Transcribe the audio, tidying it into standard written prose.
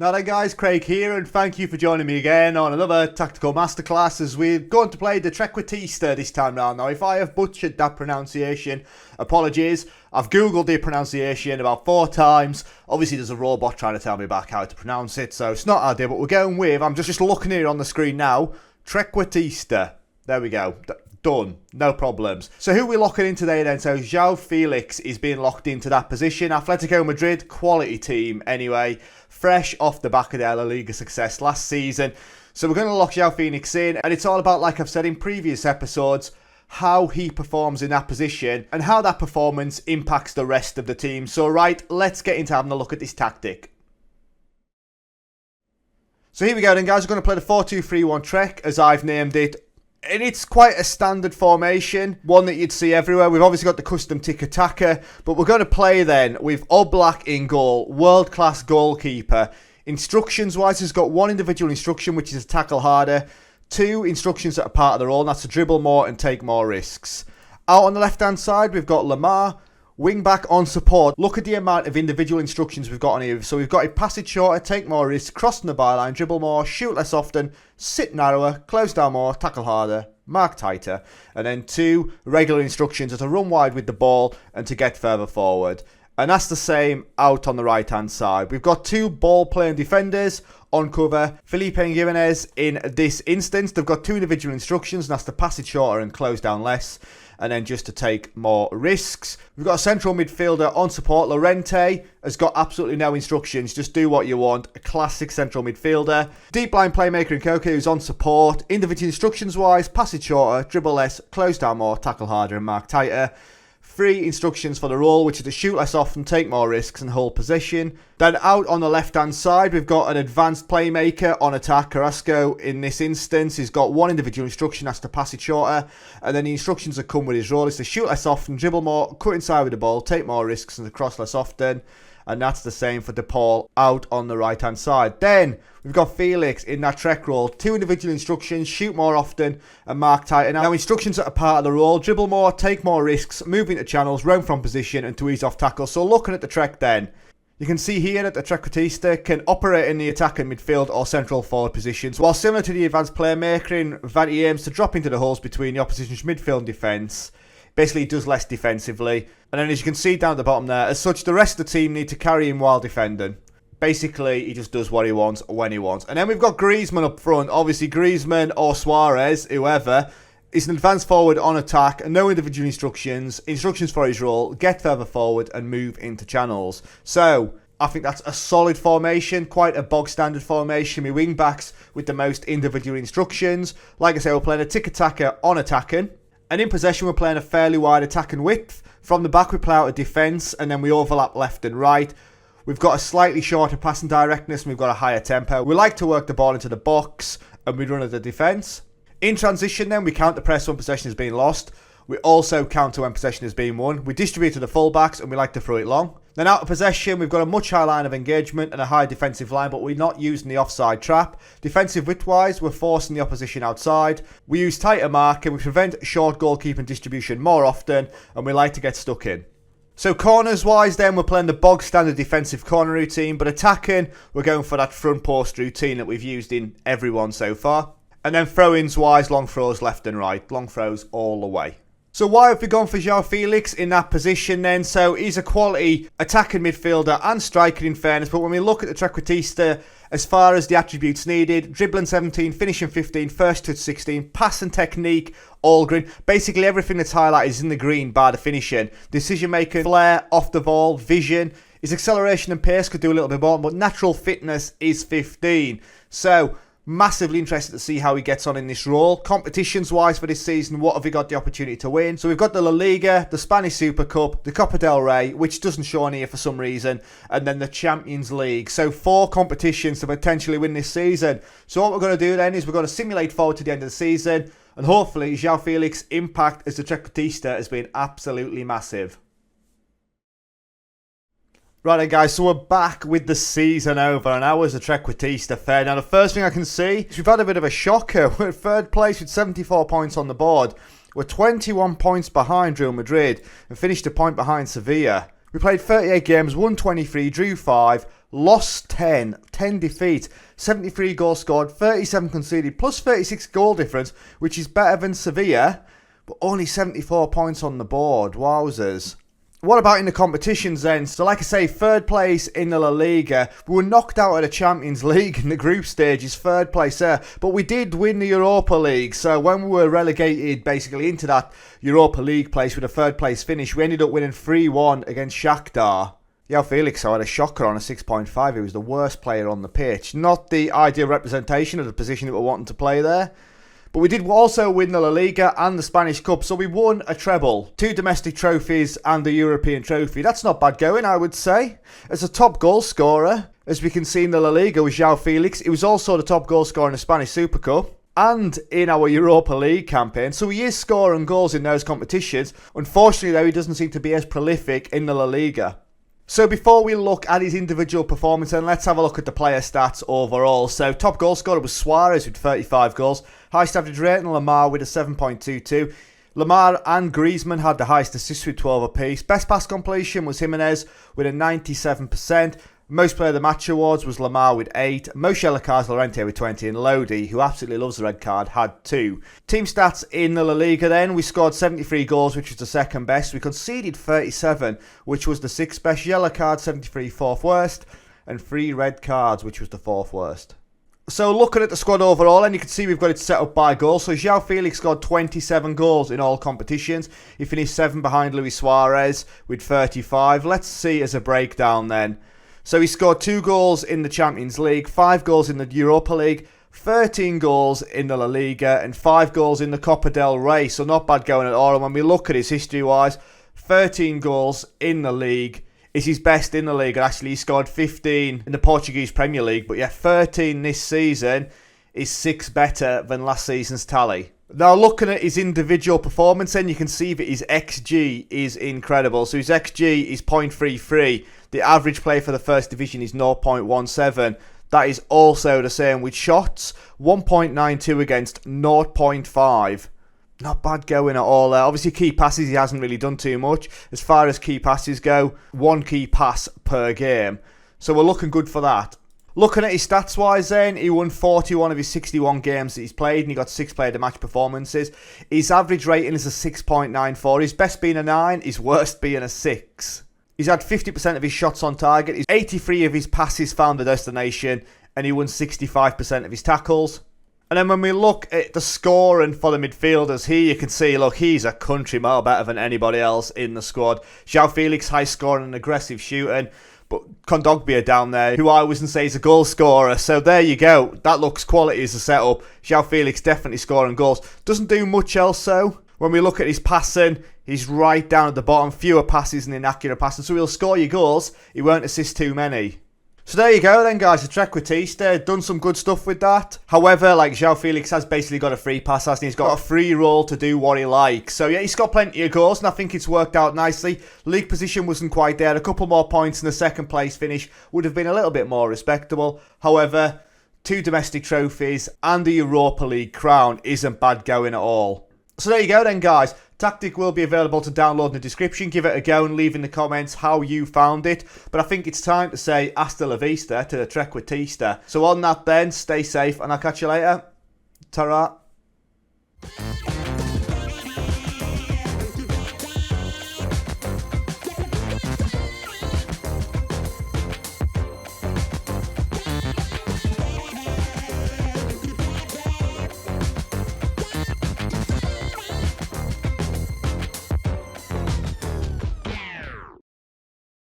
Now then guys, Craig here, and thank you for joining me again on another Tactical Masterclass as we're going to play the Trequartista this time round. Now if I have butchered that pronunciation, apologies. I've googled the pronunciation about 4 times. Obviously there's a robot trying to tell me back how to pronounce it, so it's not ideal, but we're going with, I'm just looking here on the screen now, Trequartista. There we go. Done. No problems. So who are we locking in today then? So Joao Felix is being locked into that position. Atletico Madrid, quality team anyway. Fresh off the back of their La Liga success last season. So we're going to lock Joao Felix in. And it's all about, like I've said in previous episodes, how he performs in that position and how that performance impacts the rest of the team. So right, let's get into having a look at this tactic. So here we go then guys. We're going to play the 4-2-3-1 Trek as I've named it. And it's quite a standard formation, one that you'd see everywhere. We've obviously got the custom tiki-taka, but we're going to play then with Oblak in goal, world-class goalkeeper. Instructions-wise, he's got 1 individual instruction, which is to tackle harder, 2 instructions that are part of the role, and that's to dribble more and take more risks. Out on the left-hand side, we've got Lamar, wing-back on support. Look at the amount of individual instructions we've got on here. So we've got a pass it shorter, take more risks, crossing the byline, dribble more, shoot less often, sit narrower, close down more, tackle harder, mark tighter. And then 2 regular instructions are to run wide with the ball and to get further forward. And that's the same out on the right-hand side. We've got 2 ball-playing defenders on cover. Felipe and Jimenez in this instance, they've got 2 individual instructions, and that's to pass it shorter and close down less. And then just to take more risks. We've got a central midfielder on support. Llorente has got absolutely no instructions. Just do what you want. A classic central midfielder. Deep line playmaker in Koke who's on support. Individual instructions wise, pass it shorter, dribble less, close down more, tackle harder and mark tighter. 3 instructions for the role, which is to shoot less often, take more risks and hold possession. Then out on the left hand side, we've got an advanced playmaker on attack. Carrasco in this instance, he's got 1 individual instruction, that's to pass it shorter. And then the instructions that come with his role is to shoot less often, dribble more, cut inside with the ball, take more risks and to cross less often. And that's the same for DePaul out on the right hand side. Then we've got Felix in that Trek role. 2 individual instructions, shoot more often and mark tighter. Now instructions that are part of the role, dribble more, take more risks, move into channels, roam from position and to ease off tackles. So looking at the Trek then, you can see here that the Trequartista can operate in the attacking midfield or central forward positions. While similar to the advanced playmaker in that he aims to drop into the holes between the opposition's midfield and defence. Basically, he does less defensively. And then as you can see down at the bottom there, as such, the rest of the team need to carry him while defending. Basically, he just does what he wants, when he wants. And then we've got Griezmann up front. Obviously, Griezmann or Suarez, whoever, is an advanced forward on attack. No individual instructions. Instructions for his role, get further forward and move into channels. So I think that's a solid formation, quite a bog standard formation. We wing backs with the most individual instructions. Like I say, we're playing a tiki-taka on attacking. And in possession, we're playing a fairly wide attacking width. From the back, we play out a defence, and then we overlap left and right. We've got a slightly shorter passing directness, and we've got a higher tempo. We like to work the ball into the box, and we run at the defence. In transition, then, we counter press when possession is being lost. We also counter when possession is being won. We distribute to the fullbacks, and we like to throw it long. Then out of possession, we've got a much higher line of engagement and a high defensive line, but we're not using the offside trap. Defensive width-wise, we're forcing the opposition outside. We use tighter marking, we prevent short goalkeeping distribution more often, and we like to get stuck in. So corners-wise then, we're playing the bog-standard defensive corner routine, but attacking, we're going for that front post routine that we've used in everyone so far. And then throw-ins-wise, long throws left and right, long throws all the way. So why have we gone for Joao Felix in that position then? So he's a quality attacking midfielder and striker in fairness. But when we look at the Trequartista, as far as the attributes needed, dribbling 17, finishing 15, first touch 16, passing technique, all green. Basically everything that's highlighted is in the green bar the finishing. Decision making, flair, off the ball, vision. His acceleration and pace could do a little bit more, but natural fitness is 15. So massively interested to see how he gets on in this role. Competitions wise for this season, what have we got the opportunity to win? So we've got the La Liga, the Spanish Super Cup, the Copa del Rey, which doesn't show on here for some reason, and then the Champions League. So 4 competitions to potentially win this season. So what we're going to do then is we're going to simulate forward to the end of the season, and hopefully Joao Felix impact as the Trequartista has been absolutely massive. Right then guys, so we're back with the season over, and how was the Trequartista fair? Now the first thing I can see is we've had a bit of a shocker. We're at 3rd place with 74 points on the board. We're 21 points behind Real Madrid and finished a point behind Sevilla. We played 38 games, won 23, drew 5, lost 10, 10 defeats, 73 goals scored, 37 conceded, plus 36 goal difference, which is better than Sevilla, but only 74 points on the board. Wowzers. What about in the competitions then? So like I say, third place in the La Liga. We were knocked out of the Champions League in the group stages, third place there. But we did win the Europa League. So when we were relegated basically into that Europa League place with a third place finish, we ended up winning 3-1 against Shakhtar. Joao Felix had a shocker on a 6.5. He was the worst player on the pitch. Not the ideal representation of the position that we're wanting to play there. But we did also win the La Liga and the Spanish Cup, so we won a treble. 2 domestic trophies and the European trophy. That's not bad going, I would say. As a top goal scorer, as we can see in the La Liga with Joao Felix, he was also the top goal scorer in the Spanish Super Cup and in our Europa League campaign, so he is scoring goals in those competitions. Unfortunately, though, he doesn't seem to be as prolific in the La Liga. So before we look at his individual performance, then let's have a look at the player stats overall. So top goal scorer was Suarez with 35 goals. Highest average rating, Lamar with a 7.22. Lamar and Griezmann had the highest assists with 12 apiece. Best pass completion was Jimenez with a 97%. Most player of the match awards was Lamar with 8. Most yellow cards, Llorente with 20. And Lodi, who absolutely loves the red card, had 2. Team stats in the La Liga then. We scored 73 goals, which was the second best. We conceded 37, which was the 6th best. Yellow cards, 73, 4th worst. And 3 red cards, which was the 4th worst. So looking at the squad overall, and you can see we've got it set up by goals. So Joao Felix scored 27 goals in all competitions. He finished 7 behind Luis Suarez with 35. Let's see as a breakdown then. So he scored 2 goals in the Champions League, 5 goals in the Europa League, 13 goals in the La Liga, and 5 goals in the Copa del Rey. So not bad going at all. And when we look at his history-wise, 13 goals in the league is his best in the league. And actually, he scored 15 in the Portuguese Premier League. But yeah, 13 this season is 6 better than last season's tally. Now, looking at his individual performance, then you can see that his XG is incredible. So his XG is 0.33. The average play for the first division is 0.17. That is also the same with shots. 1.92 against 0.5. Not bad going at all there. Obviously, key passes, he hasn't really done too much. As far as key passes go, 1 key pass per game. So we're looking good for that. Looking at his stats wise then, he won 41 of his 61 games that he's played and he got 6 player of the match performances. His average rating is a 6.94. His best being a 9, his worst being a 6. He's had 50% of his shots on target. He's 83 of his passes found the destination and he won 65% of his tackles. And then when we look at the scoring for the midfielders here, you can see, look, he's a country mile better than anybody else in the squad. Joao Felix, high scoring and aggressive shooting. But Kondogbia down there, who I wouldn't say is a goal scorer. So there you go. That looks quality as a setup. Joao Felix definitely scoring goals. Doesn't do much else though. When we look at his passing, he's right down at the bottom. Fewer passes and inaccurate passing. So he'll score your goals. He won't assist too many. So there you go then, guys. The Trequartista done some good stuff with that. However, like Joao Felix has basically got a free pass, hasn't he? He's got a free roll to do what he likes. So yeah, he's got plenty of goals and I think it's worked out nicely. League position wasn't quite there. A couple more points in the second place finish would have been a little bit more respectable. However, 2 domestic trophies and the Europa League crown isn't bad going at all. So there you go then, guys. Tactic will be available to download in the description. Give it a go and leave in the comments how you found it. But I think it's time to say hasta la vista to the Trequartista. So on that then, stay safe and I'll catch you later. Ta-ra.